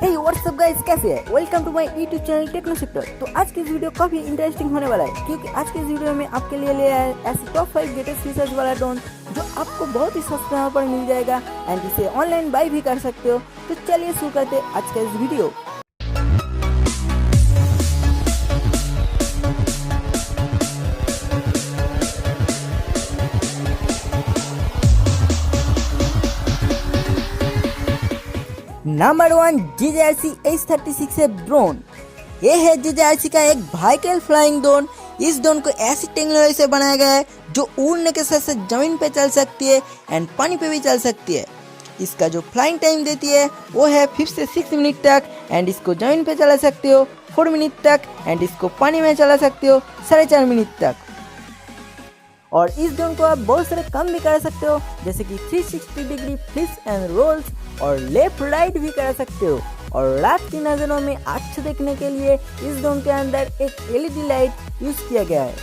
हे WhatsApp guys, कैसे है? Welcome to my YouTube channel techno sector. तो आज की वीडियो काफी इंटरेस्टिंग होने वाला है, क्योंकि आज की वीडियो में आपके लिए ले आया है ऐसे टॉप 5 ग्रेटेस्ट फीचर्स वाला ड्रोन जो आपको बहुत ही सस्ते यहाँ पर मिल जाएगा एंड इसे ऑनलाइन बाय भी कर सकते हो। तो चलिए शुरू करते हैं आज का इस video. Number 1 JJRC H36 drone. ये है JJRC का एक वर्टिकल फ्लाइंग ड्रोन। इस ड्रोन को ऐसी टेक्नोलॉजी से बनाया गया है जो उड़ने के साथ साथ जमीन पे चल सकती है एंड पानी पे भी चल सकती है। इसका जो फ्लाइंग टाइम देती है वो है 5 से 6 मिनट तक एंड इसको जमीन पे चला सकते हो 4 मिनट तक एंड इसको पानी में चला सकते हो 4.5 मिनट तक। और इस ड्रोन को आप बहुत सारे काम भी कर सकते हो, जैसे कि 360 डिग्री फ्लिप्स एंड रोल्स और लेफ्ट राइट भी कर सकते हो। और रात की नज़रों में अच्छा देखने के लिए इस ड्रोन के अंदर एक LED लाइट यूज किया गया है।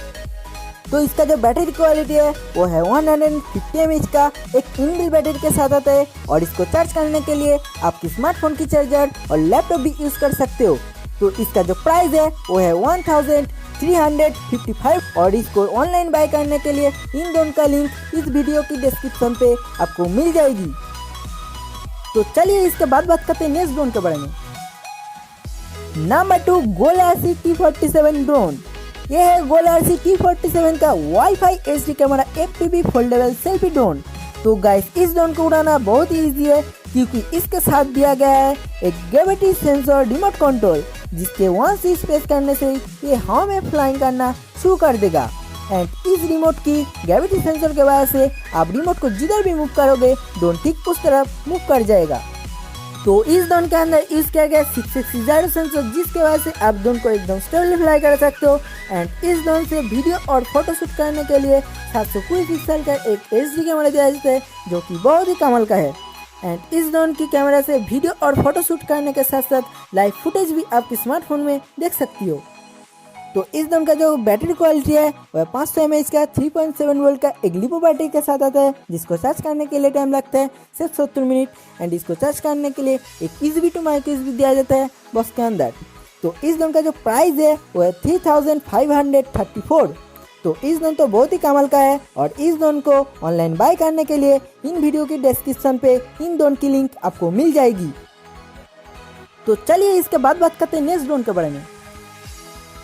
तो इसका जो बैटरी क्वालिटी है वो है 150 mAh का एक इनबिल्ट बैटरी के साथ आता है। और इसको चार्ज करने के लिए आपकी स्मार्टफोन की चार्जर और लैपटॉप भी यूज कर सकते हो। तो इसका जो प्राइस है वो है 1355 और इसको ऑनलाइन बाय करने के लिए इन दोनों का लिंक इस वीडियो की डिस्क्रिप्शन पे आपको मिल जाएगी। तो चलिए इसके बाद बात करते हैं नेक्स्ट ड्रोन के बारे में। Number 2 GOIL RC T47 drone. ये है GOIL RC T47 का wifi HD camera FPV foldable selfie drone. तो गाइस, इस ड्रोन को उड़ाना बहुत ही इजी है, क्योंकि इसके साथ दिया गया है एक ग्रेविटी सेंसर रिमोट कंट्रोल, जिसके वंस स्पेस करने से ये हवा में फ्लाइंग करना शुरू कर देगा। एंड इस रिमोट की ग्रेविटी सेंसर के वजह से आप रिमोट को जिधर भी मूव करोगे ड्रोन ठीक उस तरफ मूव कर जाएगा। तो इस ड्रोन के अंदर यूज किया गया 6 जायरो सेंसर, जिसके वजह से आप ड्रोन को एकदम स्टेबली फ्लाई कर सकते हो। एंड इस ड्रोन से वीडियो और फोटो शूट करने के लिए 720 पिक्सल का एक HD कैमरा दिया जाता है, जो कि बहुत ही कमाल का है। एंड इस ड्रोन की कैमरा से वीडियो और फोटो शूट करने के साथ साथ लाइव फुटेज भी आपके स्मार्टफोन में देख सकती हो। तो इस ड्रोन का जो बैटरी क्वालिटी है वह 500 mAh का 3.7 वोल्ट का एक लिपो बैटरी के साथ आता है, जिसको चार्ज करने के लिए टाइम लगता है सिर्फ 70 मिनट। एंड इसको चार्ज करने के लिए एक USB to माइक USB दिया जाता है बॉक्स के अंदर। तो इस ड्रोन का जो प्राइस है वो है 3534। तो इस ड्रोन तो बहुत ही कमाल का है और इस ड्रोन को ऑनलाइन बाय करने के लिए इन वीडियो की डिस्क्रिप्शन पे इन ड्रोन की लिंक आपको मिल जाएगी। तो चलिए इसके बाद बात करते हैं नेक्स्ट ड्रोन के बारे में।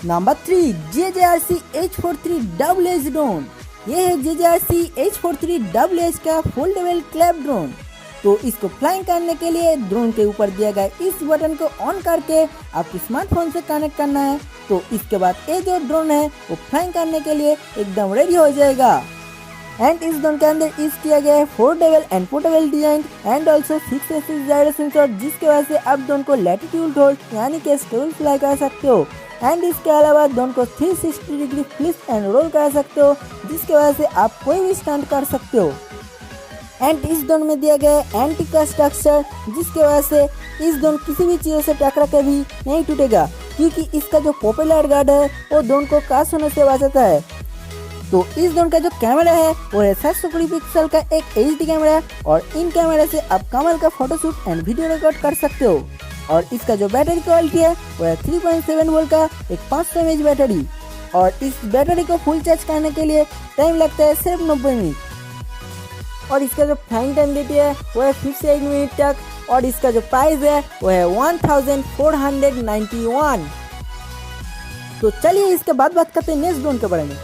Number 3 JJRC H43WH drone. ये है JJRC H43WH का फोल्डेबल क्लैप ड्रोन। तो इसको फ्लाइंग करने के लिए ड्रोन के ऊपर दिया गया इस बटन को ऑन करके आपके स्मार्टफोन से कनेक्ट करना है। तो इसके बाद ये जो ड्रोन है वो फ्लाइंग करने के लिए एकदम रेडी हो जाएगा। एंड इस ड्रोन के अंदर यूज किया गया है foldable and portable design and also 6 gyro sensor, जिसके वजह से आप ड्रोन को लैटिट्यूड होल्ड यानी कि स्टेबल फ्लाई कर सकते हो। एंड इसके अलावा ड्रोन को 360 डिग्री फ्लिप एंड रोल कर सकते हो, जिसके वजह से आप कोई भी स्टंट कर सकते हो। एंड इस ड्रोन में दिया गया है एंटी कट स्ट्रक्चर, जिसके वजह से इस ड्रोन किसी भी चीज़ों से टकरा के भी नहीं टूटेगा, क्योंकि इसका जो प्रोपेलर गार्ड है वो ड्रोन को क्रैश होने से बचाता है। तो इस ड्रोन का जो कैमरा है वो है 720 पिक्सल का एक HD कैमरा और इन कैमरे से आप कमाल का फोटोशूट एंड वीडियो रिकॉर्ड कर सकते हो। और इसका जो बैटरी क्वालिटी है वो है 3.7 वोल्ट का एक 500 mAh बैटरी। और इस बैटरी को फुल चार्ज करने के लिए टाइम लगता है सिर्फ 90 मिनट। और इसका जो फ्लाइंग टाइम देती है वो है 5 से 8 मिनट तक। और इसका जो प्राइस है वो है 1491। तो चलिए इसके बाद बात करते हैं नेक्स्ट ड्रोन के बारे में।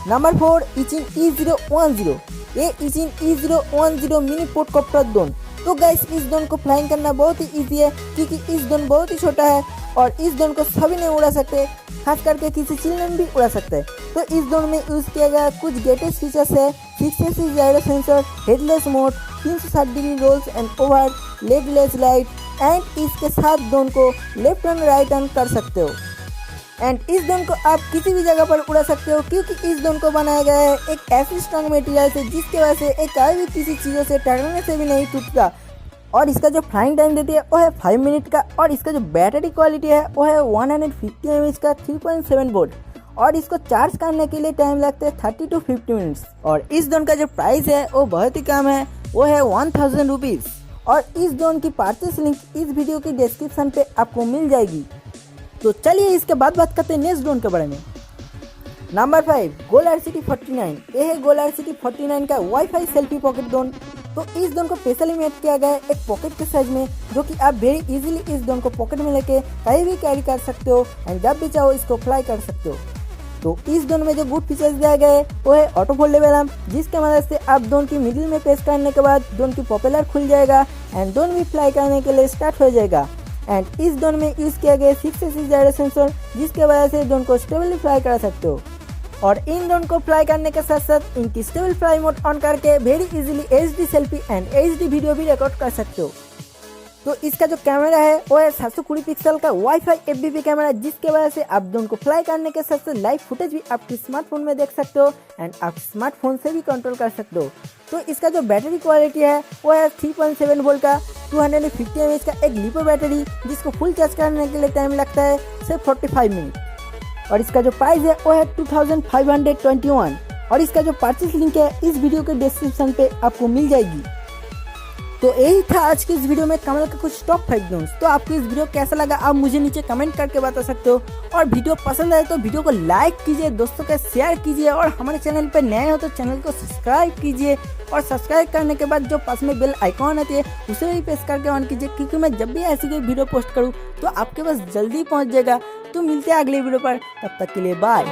Number 4 EACHINE E010। ये EACHINE E010 मिनी पोर्टकॉप्टर ड्रोन। तो गाइस, इस ड्रोन को फ्लाइंग करना बहुत ही इजी है, क्योंकि इस ड्रोन बहुत ही छोटा है और इस ड्रोन को सभी नहीं उड़ा सकते, खास करके किसी चिल्ड्रन भी उड़ा सकते हैं। तो इस ड्रोन में यूज किया गया कुछ ग्रेटेस्ट फीचर्स है 6 gyro sensor, headless mode, 360 degree rolls and over, legless light. And इसके साथ ड्रोन को लेफ्ट एंड राइट टर्न कर सकते हो। एंड इस ड्रोन को आप किसी भी जगह पर उड़ा सकते हो, क्योंकि इस ड्रोन को बनाया गया है एक ऐसी स्ट्रॉन्ग मटेरियल से, जिसकी वजह से एक कभी भी किसी चीज़ों से टकराने से भी नहीं टूटता। और इसका जो फ्लाइंग टाइम देती है वो है 5 मिनट का। और इसका जो बैटरी क्वालिटी है वो है 150 mAh का 3.7 वोल्ट। और इसको चार्ज करने के लिए टाइम लगता है 30 to 50 मिनट्स। और इस ड्रोन का जो प्राइस है वो बहुत ही कम है, वो है 1000 रुपीज़। और इस ड्रोन की परचेस लिंक इस वीडियो की डिस्क्रिप्शन पे आपको मिल जाएगी। तो चलिए इसके बाद बात करते हैं नेक्स्ट ड्रोन के बारे में। नंबर 5 गोल RCT 49। ये है गोल RCT 49 का वाईफाई सेल्फी पॉकेट ड्रोन। तो इस ड्रोन को स्पेशली मेड किया गया है एक पॉकेट के साइज में, जो कि आप वेरी इजीली इस ड्रोन को पॉकेट में लेके कहीं भी कैरी कर सकते हो एंड जब भी चाहो इसको फ्लाई कर सकते हो। तो इस ड्रोन में जो गुड फीचर्स दिया गया है वो है ऑटो फोल्डेबल आर्म, जिसके मदद से आप ड्रोन की मिडिल में प्रेस करने के बाद ड्रोन की प्रोपेलर खुल जाएगा एंड ड्रोन भी फ्लाई करने के लिए स्टार्ट हो जाएगा। एंड इस ड्रोन में यूज किया गया 6 एक्सिस जायरो सेंसर, जिसके वजह से ड्रोन को स्टेबली फ्लाई कर सकते हो। और इन ड्रोन को फ्लाई करने के साथ साथ इनकी स्टेबल फ्लाई मोड ऑन करके very easily HD selfie and HD video भी रिकॉर्ड कर सकते हो। तो इसका जो कैमरा है वो है 720 पिक्सल का वाईफाई FPV कैमरा, जिसके वजह से आप ड्रोन को फ्लाई करने के साथ साथ लाइव फुटेज भी आपके स्मार्टफोन में देख सकते हो एंड आप स्मार्टफोन से भी कंट्रोल कर सकते हो। तो इसका जो बैटरी क्वालिटी है वो है 3.7 वोल्ट का 250 mAh का एक लिपो बैटरी, जिसको फुल चार्ज करने के लिए टाइम लगता है सिर्फ 45 मिनट। और इसका जो प्राइस है वो है 2521 और इसका जो परचेस लिंक है इस वीडियो के डिस्क्रिप्शन पे आपको मिल जाएगी। तो यही था आज की इस वीडियो में कमल का कुछ टॉप 5 ड्रोन्स। तो आपको इस वीडियो कैसा लगा आप मुझे नीचे कमेंट करके बता सकते हो, और वीडियो पसंद आए तो वीडियो को लाइक कीजिए, दोस्तों के शेयर कीजिए, और हमारे चैनल पर नए हो तो चैनल को सब्सक्राइब कीजिए। और सब्सक्राइब करने के बाद जो पास में बेल आइकॉन आती है उसे भी प्रेस करके ऑन कीजिए, क्योंकि मैं जब भी ऐसी कोई वीडियो पोस्ट करूँ तो आपके पास जल्दी पहुँच जाएगा। तो मिलते हैं अगले वीडियो पर, तब तक के लिए बाय।